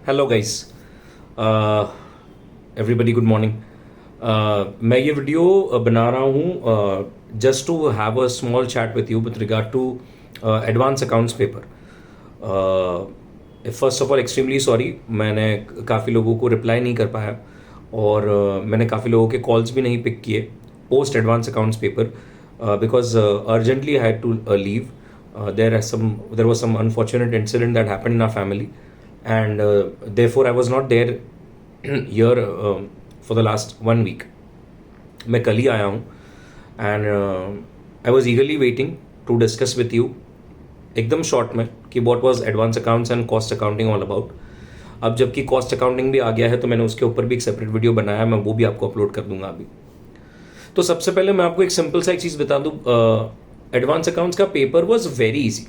Hello guys, everybody good morning. मैं ये video बना रहा हूँ just to have a small chat with you with regard to advance accounts paper. First of all extremely sorry, मैंने काफ़ी लोगों को रिप्लाई नहीं कर पाया और मैंने काफ़ी लोगों के कॉल्स भी नहीं पिक किए post advance accounts paper because urgently I had to leave. There was some unfortunate incident that happened in our family, and therefore I was not there here for the last 1 week. मैं कल ही आया हूँ and I was eagerly waiting to discuss with you एकदम short में कि what was advance accounts and cost accounting all about. अब जबकि cost accounting भी आ गया है तो मैंने उसके ऊपर भी एक सेपरेट वीडियो बनाया, मैं वो भी आपको अपलोड कर दूंगा अभी. तो सबसे पहले मैं आपको एक सिंपल सा एक चीज़ बता दूँ. एडवांस अकाउंट्स का पेपर वॉज वेरी इजी.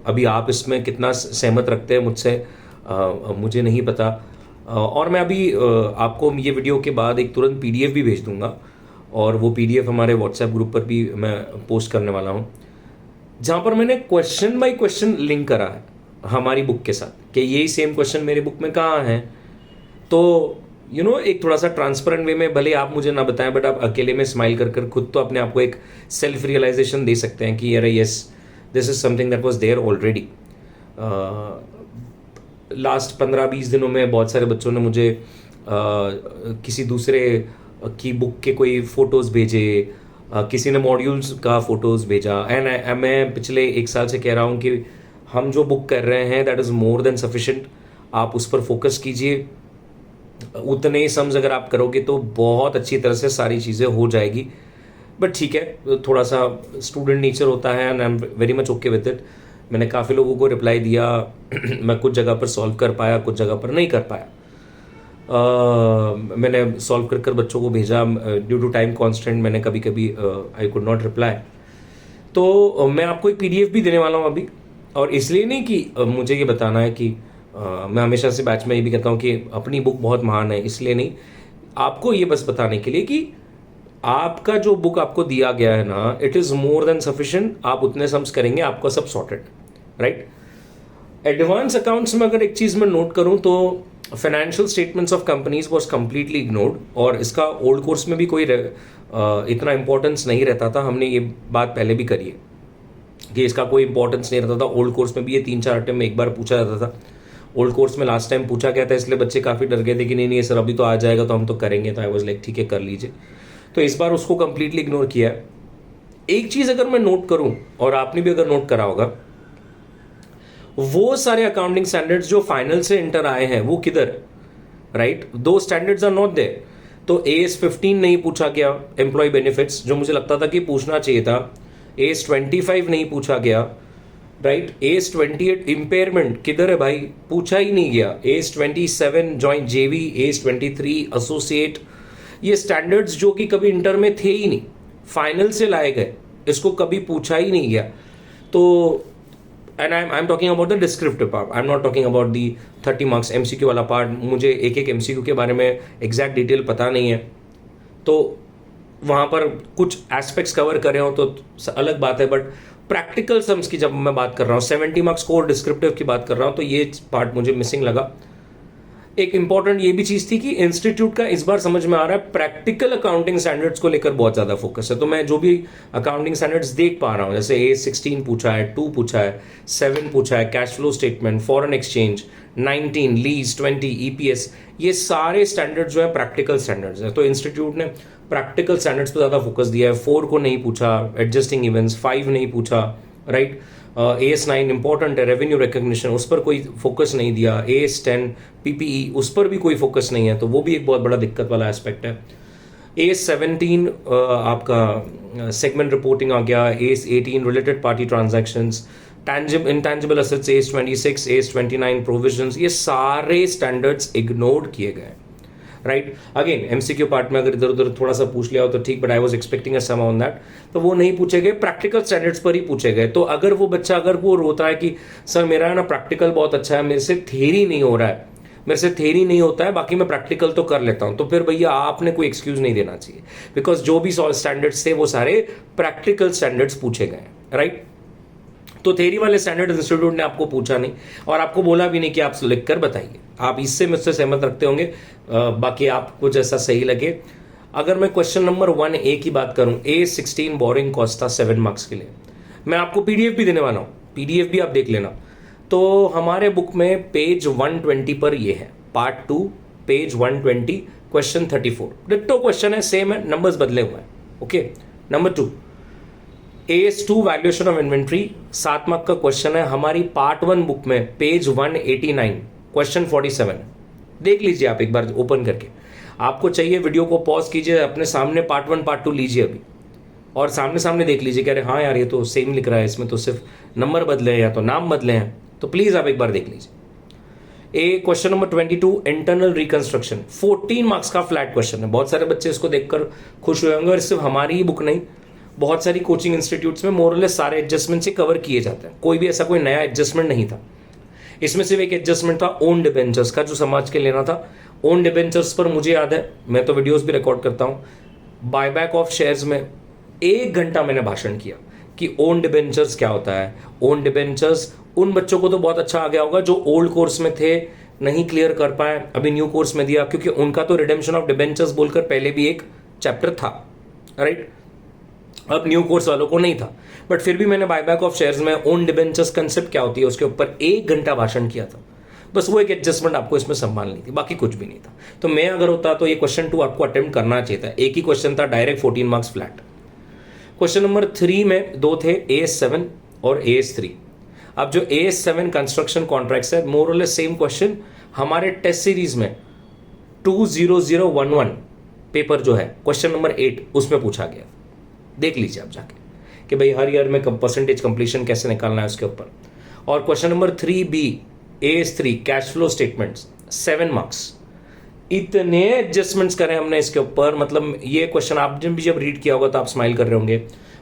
अभी आप इसमें कितना सहमत रखते हैं मुझसे मुझे नहीं पता. और मैं अभी आपको ये वीडियो के बाद एक तुरंत पीडीएफ भी भेज दूंगा और वो पीडीएफ हमारे व्हाट्सएप ग्रुप पर भी मैं पोस्ट करने वाला हूँ, जहाँ पर मैंने क्वेश्चन बाय क्वेश्चन लिंक करा है हमारी बुक के साथ कि यही सेम क्वेश्चन मेरी बुक में कहाँ है. तो एक थोड़ा सा ट्रांसपेरेंट वे में, भले आप मुझे ना बताएं बट आप अकेले में स्माइल कर कर खुद तो अपने आप को एक सेल्फ रियलाइजेशन दे सकते हैं कि अरे yes, this is something that was there already. Last 15-20 दिनों में बहुत सारे बच्चों ने मुझे किसी दूसरे की बुक के कोई फोटोज़ भेजे, किसी ने मॉड्यूल्स का फोटोज़ भेजा. एंड मैं पिछले 1 साल से कह रहा हूँ कि हम जो बुक कर रहे हैं that is more than sufficient. आप उस पर फोकस कीजिए. उतने सम्स अगर आप करोगे तो बहुत अच्छी तरह से सारी चीज़ें हो जाएगी. बट ठीक है, थोड़ा सा स्टूडेंट नेचर होता है and I am very much okay with it. मैंने काफ़ी लोगों को रिप्लाई दिया. मैं कुछ जगह पर सॉल्व कर पाया, कुछ जगह पर नहीं कर पाया. मैंने सॉल्व कर कर बच्चों को भेजा. ड्यू टू टाइम कॉन्स्टेंट मैंने कभी कभी आई कुड नॉट रिप्लाई. तो मैं आपको एक पीडीएफ भी देने वाला हूँ अभी. और इसलिए नहीं कि मुझे ये बताना है कि मैं हमेशा से बैच में ये भी कहता हूँ कि अपनी बुक बहुत महान है, इसलिए नहीं. आपको ये बस बताने के लिए कि आपका जो बुक आपको दिया गया है ना, it is more than sufficient. आप उतने सम्स करेंगे, आपका सब सॉर्टेड, राइट. एडवांस अकाउंट्स में अगर एक चीज़ मैं नोट करूँ तो financial statements of companies was completely ignored. और इसका ओल्ड कोर्स में भी कोई इतना इंपॉर्टेंस नहीं रहता था. हमने ये बात पहले भी करी है कि इसका कोई इंपॉर्टेंस नहीं रहता था. ओल्ड कोर्स में भी ये 3-4 अटेम्प्ट में एक बार पूछा जाता था. ओल्ड कोर्स में लास्ट टाइम पूछा गया था, इसलिए बच्चे काफ़ी डर गए थे कि नहीं सर अभी तो आ जाएगा तो हम तो करेंगे. तो आई वाज लाइक ठीक है कर लीजिए. तो इस बार उसको कंप्लीटली इग्नोर किया है. एक चीज़ अगर मैं नोट करूं और आपने भी अगर नोट करा होगा, वो सारे अकाउंटिंग स्टैंडर्ड्स जो फाइनल से इंटर आए हैं वो किधर, राइट. दो स्टैंडर्ड्स आर नॉट देयर. तो AS 15 नहीं पूछा गया, एम्प्लॉय बेनिफिट्स, जो मुझे लगता था कि पूछना चाहिए था. AS 25 नहीं पूछा गया, राइट. AS 28 इम्पेयरमेंट किधर है भाई, पूछा ही नहीं गया. AS 27 joint JV, AS 23 associate, ये स्टैंडर्ड्स जो कि कभी इंटर में थे ही नहीं, फाइनल से लाए गए, इसको कभी पूछा ही नहीं गया. तो and I am talking about the descriptive part, I am not talking about the 30 marks MCQ वाला पार्ट. मुझे एक MCQ के बारे में एग्जैक्ट डिटेल पता नहीं है, तो वहाँ पर कुछ एस्पेक्ट्स कवर कर रहे हो तो अलग बात है. बट प्रैक्टिकल सम्स की जब मैं बात कर रहा हूँ, 70 मार्क्स को डिस्क्रिप्टिव की बात कर रहा हूँ, तो ये पार्ट मुझे मिसिंग लगा. एक इंपॉर्टेंट ये भी चीज़ थी कि इंस्टीट्यूट का इस बार समझ में आ रहा है प्रैक्टिकल अकाउंटिंग स्टैंडर्ड्स को लेकर बहुत ज़्यादा फोकस है. तो मैं जो भी अकाउंटिंग स्टैंडर्ड्स देख पा रहा हूँ, जैसे AS 16 पूछा है, 2 पूछा है, 7 पूछा है, cash flow statement, foreign exchange, 19 lease, 20 EPS, ये सारे स्टैंडर्ड्स जो है प्रैक्टिकल स्टैंडर्ड्स हैं. तो इंस्टीट्यूट ने प्रैक्टिकल स्टैंडर्ड्स पर ज़्यादा फोकस दिया है. 4 को नहीं पूछा, एडजस्टिंग इवेंट्स 5 नहीं पूछा, राइट. AS 9 इंपॉर्टेंट है, रेवेन्यू रिकग्निशन, उस पर कोई फोकस नहीं दिया. AS 10 PPE, उस पर भी कोई फोकस नहीं है, तो वो भी एक बहुत बड़ा दिक्कत वाला एस्पेक्ट है. AS 17 आपका सेगमेंट रिपोर्टिंग आ गया. AS 18 related party transactions, intangible assets AS 26, AS 29 provisions, ये सारे स्टैंडर्ड्स इग्नोर किए गए, राइट. अगेन MCQ पार्ट में अगर इधर उधर थोड़ा सा पूछ लिया हो तो ठीक, but I was expecting a sum on that. तो वो नहीं पूछे गए, प्रैक्टिकल स्टैंडर्ड्स पर ही पूछे गए. तो अगर वो बच्चा अगर वो रोता है कि सर मेरा है ना प्रैक्टिकल बहुत अच्छा है, मेरे से थ्योरी नहीं हो रहा है, मेरे से थ्योरी नहीं होता है, बाकी मैं प्रैक्टिकल तो कर लेता हूं, तो फिर भैया आपने कोई एक्सक्यूज नहीं देना चाहिए. बिकॉज जो भी स्टैंडर्ड्स थे वो सारे प्रैक्टिकल स्टैंडर्ड्स पूछे गए, राइट. तो थेरी वाले स्टैंडर्ड इंस्टीट्यूट ने आपको पूछा नहीं और आपको बोला भी नहीं कि आप लिख कर बताइए। आप इससे मुझसे सहमत रखते होंगे, बाकी आपको जैसा सही लगे। अगर मैं क्वेश्चन नंबर 1A की बात करूं, A16 बोरिंग कॉस्ट था 7 मार्क्स के लिए। मैं आपको पीडीएफ भी देने वाला हूं, पीडीएफ भी आप देख लेना। तो हमारे बुक में पेज 120 पर ये है, part 2 page 120 question 34। Ditto question है, सेम है, नंबर्स बदले हुए हैं। Okay, number 2 AS2 valuation of inventory 7 mark का क्वेश्चन है हमारी पार्ट 1 बुक में, पेज 189 क्वेश्चन 47। देख लीजिए आप एक बार ओपन करके। आपको चाहिए वीडियो को पॉज कीजिए, अपने सामने पार्ट 1 पार्ट 2 लीजिए अभी और सामने सामने देख लीजिए कि अरे हाँ यार ये तो सेम लिख रहा है, इसमें तो सिर्फ नंबर बदले हैं या तो नाम बदले हैं। तो प्लीज आप एक बार देख लीजिए। Question number 22 internal reconstruction 14 marks का फ्लैट क्वेश्चन है। बहुत सारे बच्चे इसको देखकर खुश हुए होंगे और सिर्फ हमारी ही बुक नहीं, बहुत सारी कोचिंग इंस्टीट्यूट्स में मोरलेस सारे एडजस्टमेंट से कवर किए जाते हैं। कोई भी ऐसा कोई नया एडजस्टमेंट नहीं था। इसमें सिर्फ एक एडजस्टमेंट था ओन डिबेंचर्स का, जो समाज के लेना था। ओन डिबेंचर्स पर मुझे याद है, मैं तो वीडियोस भी रिकॉर्ड करता हूं, बायबैक ऑफ शेयर्स में 1 घंटा मैंने भाषण किया कि ओन डिबेंचर्स क्या होता है। ओन डिबेंचर्स उन बच्चों को तो बहुत अच्छा आ गया होगा जो ओल्ड कोर्स में थे, नहीं क्लियर कर पाए, अभी न्यू कोर्स में दिया, क्योंकि उनका तो रिडेम्पशन ऑफ डिबेंचर्स बोलकर पहले भी एक चैप्टर था, राइट। अब न्यू कोर्स वालों को नहीं था, बट फिर भी मैंने बायबैक ऑफ शेयर्स में ओन डिबेंचर्स कंसेप्ट क्या होती है उसके ऊपर 1 घंटा भाषण किया था। बस वो एक एडजस्टमेंट आपको इसमें संभालनी थी, बाकी कुछ भी नहीं था। तो मैं अगर होता तो ये क्वेश्चन 2 आपको अटेम्प्ट करना चाहिए था। एक ही क्वेश्चन था, direct 14 marks flat. Question number 3 में 2 थे, AS7 और AS3। अब जो AS7 कंस्ट्रक्शन कॉन्ट्रैक्ट्स है, मोर और लेस सेम क्वेश्चन हमारे टेस्ट सीरीज में 20011 पेपर जो है क्वेश्चन नंबर 8 उसमें पूछा गया। देख लीजिए आप जाके कि भाई हर ईयर में परसेंटेज कंप्लीशन कैसे निकालना है उसके ऊपर। और question number 3B AS3 cash flow statements 7 marks. इतने एडजस्टमेंट्स करें हमने इसके ऊपर, मतलब ये क्वेश्चन आपने भी जब रीड किया होगा तो आप स्माइल कर रहे होंगे।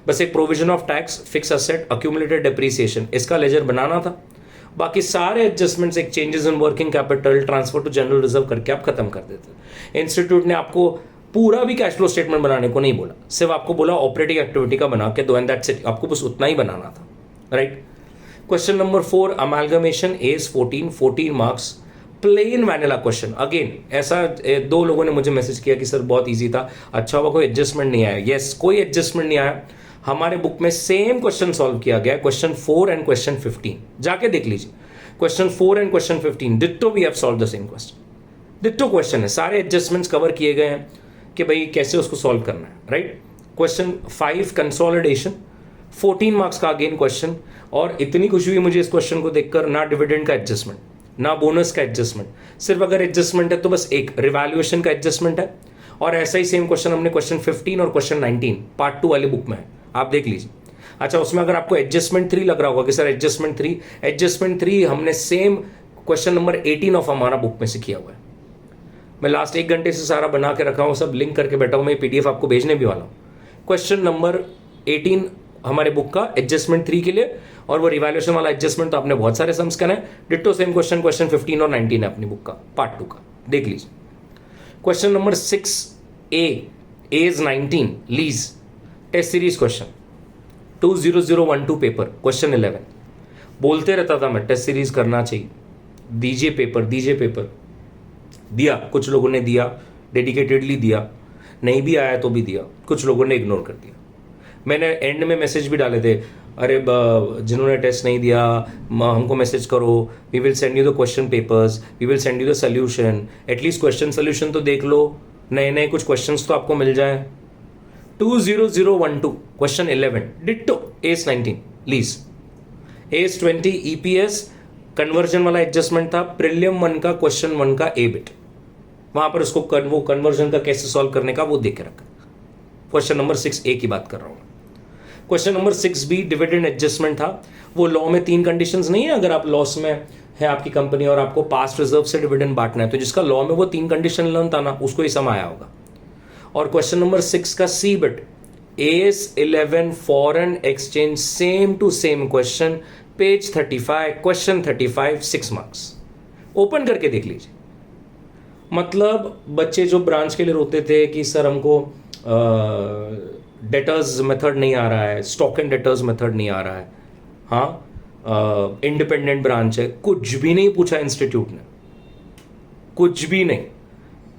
बस एक provision of tax, fix asset, accumulated depreciation, इसका लेजर बनाना था। बाकी सारे एडजस्टमेंट्स, एक changes in working capital, transfer to general reserve करके आप खत्म कर देते। इंस्टीट्यूट ने आपको पूरा भी कैश फ्लो स्टेटमेंट बनाने को नहीं बोला, सिर्फ आपको बोला ऑपरेटिंग एक्टिविटी का बना के दो, एंड दैट्स इट। आपको बस उतना ही बनाना था, right. Question number 4 amalgamation AS14 14 marks, plain vanilla question. Again ऐसा 2 लोगों ने मुझे मैसेज किया कि सर बहुत इजी था, अच्छा हुआ कोई एडजस्टमेंट नहीं आया। यस, कोई एडजस्टमेंट नहीं आया। हमारे बुक में सेम क्वेश्चन सॉल्व किया गया, क्वेश्चन 4 एंड क्वेश्चन 15। जाके देख लीजिए question 4 and question 15, ditto we have solve the same question. Ditto question है, सारे एडजस्टमेंट्स कवर किए गए हैं कि भाई कैसे उसको सॉल्व करना है, राइट। क्वेश्चन 5 कंसोलिडेशन 14 मार्क्स का अगेन क्वेश्चन। और इतनी खुशी हुई मुझे इस क्वेश्चन को देखकर, ना डिविडेंड का एडजस्टमेंट, ना बोनस का एडजस्टमेंट, सिर्फ अगर एडजस्टमेंट है तो बस एक रिवैल्यूएशन का एडजस्टमेंट है। और ऐसा ही सेम क्वेश्चन हमने क्वेश्चन 15 और क्वेश्चन 19 पार्ट 2 वाली बुक में है, आप देख लीजिए। अच्छा, उसमें अगर आपको एडजस्टमेंट 3 लग रहा होगा कि सर एडजस्टमेंट 3 हमने सेम क्वेश्चन नंबर 18 ऑफ हमारा बुक में से किया हुआ है। मैं लास्ट 1 घंटे से सारा बना के रखा हूँ, सब लिंक करके बैठा हूँ, मैं PDF आपको भेजने भी वाला हूँ। क्वेश्चन नंबर 18 हमारे बुक का एडजस्टमेंट 3 के लिए, और वो रिवैल्यूएशन वाला एडजस्टमेंट तो आपने बहुत सारे सम्स करना है। डिट्टो सेम क्वेश्चन 15 और 19 है अपनी बुक का पार्ट 2 का, देख लीजिए। Question number 6A AS19 lease test series question 20012 paper question 11। बोलते रहता था मैं टेस्ट सीरीज करना चाहिए, दीजिए पेपर दिया। कुछ लोगों ने दिया, डेडिकेटेडली दिया, नहीं भी आया तो भी दिया, कुछ लोगों ने इग्नोर कर दिया। मैंने एंड में मैसेज भी डाले थे, अरे जिन्होंने टेस्ट नहीं दिया हमको मैसेज करो, we will send you the question papers, we will send you the solution, at least question solution तो देख लो, नए कुछ क्वेश्चंस तो आपको मिल जाए। 20012 question 11 ditto AS19 lease. AS20 EPS conversion वाला एडजस्टमेंट था, प्रीलियम 1 का क्वेश्चन 1 का A बिट, वहां पर उसको वो कन्वर्जन का कैसे सॉल्व करने का वो देख के रखा। क्वेश्चन नंबर 6A की बात कर रहा हूं। Question number 6B dividend adjustment था। वो लॉ में 3 कंडीशंस नहीं है, अगर आप लॉस में है आपकी कंपनी और आपको पास्ट रिजर्व से डिविडेंड बांटना है, तो जिसका लॉ में वो 3 कंडीशन लर्न था ना, उसको ही सम आया होगा। और क्वेश्चन नंबर 6 का C bit AS11 foreign exchange, same to same question, page 35 question 35 6 marks. Open करके देख लीजिए। मतलब बच्चे जो ब्रांच के लिए रोते थे कि सर हमको डेटर्स मेथड नहीं आ रहा है, स्टॉक एंड डेटर्स मेथड नहीं आ रहा है, हाँ इंडिपेंडेंट ब्रांच है, कुछ भी नहीं पूछा इंस्टीट्यूट ने, कुछ भी नहीं।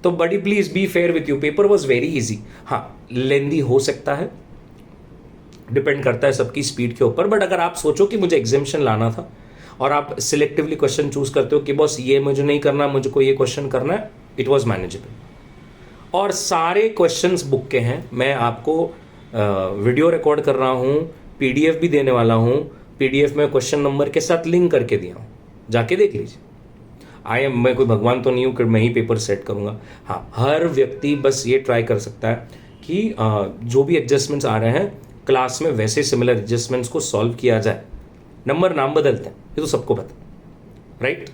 तो बड़ी please be fair with you, paper was very easy. हाँ, लेंदी हो सकता है, डिपेंड करता है सबकी स्पीड के ऊपर, बट अगर आप सोचो कि मुझे एग्जामिशन लाना था और आप सिलेक्टिवली क्वेश्चन चूज करते हो कि बॉस ये मुझे नहीं करना, मुझको ये क्वेश्चन करना है, इट वॉज मैनेजेबल। और सारे क्वेश्चंस बुक के हैं, मैं आपको वीडियो रिकॉर्ड कर रहा हूँ, पीडीएफ भी देने वाला हूँ, पीडीएफ में क्वेश्चन नंबर के साथ लिंक करके दिया हूँ, जाके देख लीजिए। मैं कोई भगवान तो नहीं हूँ कि मैं ही पेपर सेट करूँगा। हाँ, हर व्यक्ति बस ये ट्राई कर सकता है कि जो भी एडजस्टमेंट्स आ रहे हैं क्लास में वैसे सिमिलर एडजस्टमेंट्स को सॉल्व किया जाए। नंबर नाम बदलते हैं, ये तो सबको पता, राइट?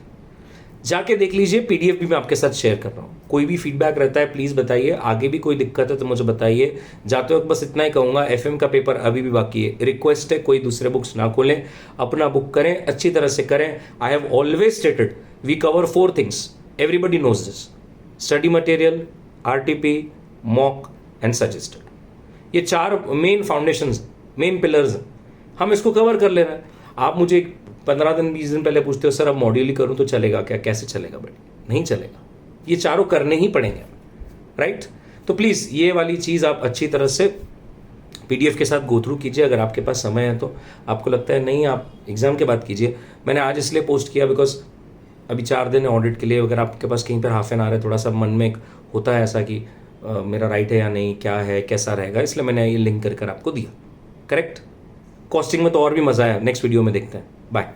जाके देख लीजिए, पीडीएफ भी मैं आपके साथ शेयर कर रहा हूँ। कोई भी फीडबैक रहता है प्लीज़ बताइए, आगे भी कोई दिक्कत है तो मुझे बताइए। जाते वक्त बस इतना ही कहूँगा, एफएम का पेपर अभी भी बाकी है, रिक्वेस्ट है कोई दूसरे बुक्स ना खोलें, अपना बुक करें, अच्छी तरह से करें। I have always stated we cover 4 things, everybody knows this: study material, RTP, mock and suggested. ये 4 मेन फाउंडेशंस, मेन पिलर्स, हम इसको कवर कर ले रहे हैं। आप मुझे 15 दिन 20 दिन पहले पूछते हो सर अब मॉड्यूल ही करूं तो चलेगा क्या? कैसे चलेगा भाई? नहीं चलेगा, ये चारों करने ही पड़ेंगे, राइट? तो प्लीज़ ये वाली चीज़ आप अच्छी तरह से पीडीएफ के साथ गो थ्रू कीजिए। अगर आपके पास समय है तो, आपको लगता है नहीं आप एग्जाम के बाद कीजिए। मैंने आज इसलिए पोस्ट किया बिकॉज अभी 4 दिन है ऑडिट के लिए। अगर आपके पास कहीं पर हाफ एन आवर है, थोड़ा सा मन में होता है ऐसा कि मेरा राइट है या नहीं, क्या है, कैसा रहेगा, इसलिए मैंने ये लिंक कर आपको दिया। करेक्ट? कॉस्टिंग में तो और भी मज़ा है, नेक्स्ट वीडियो में देखते हैं। बाय।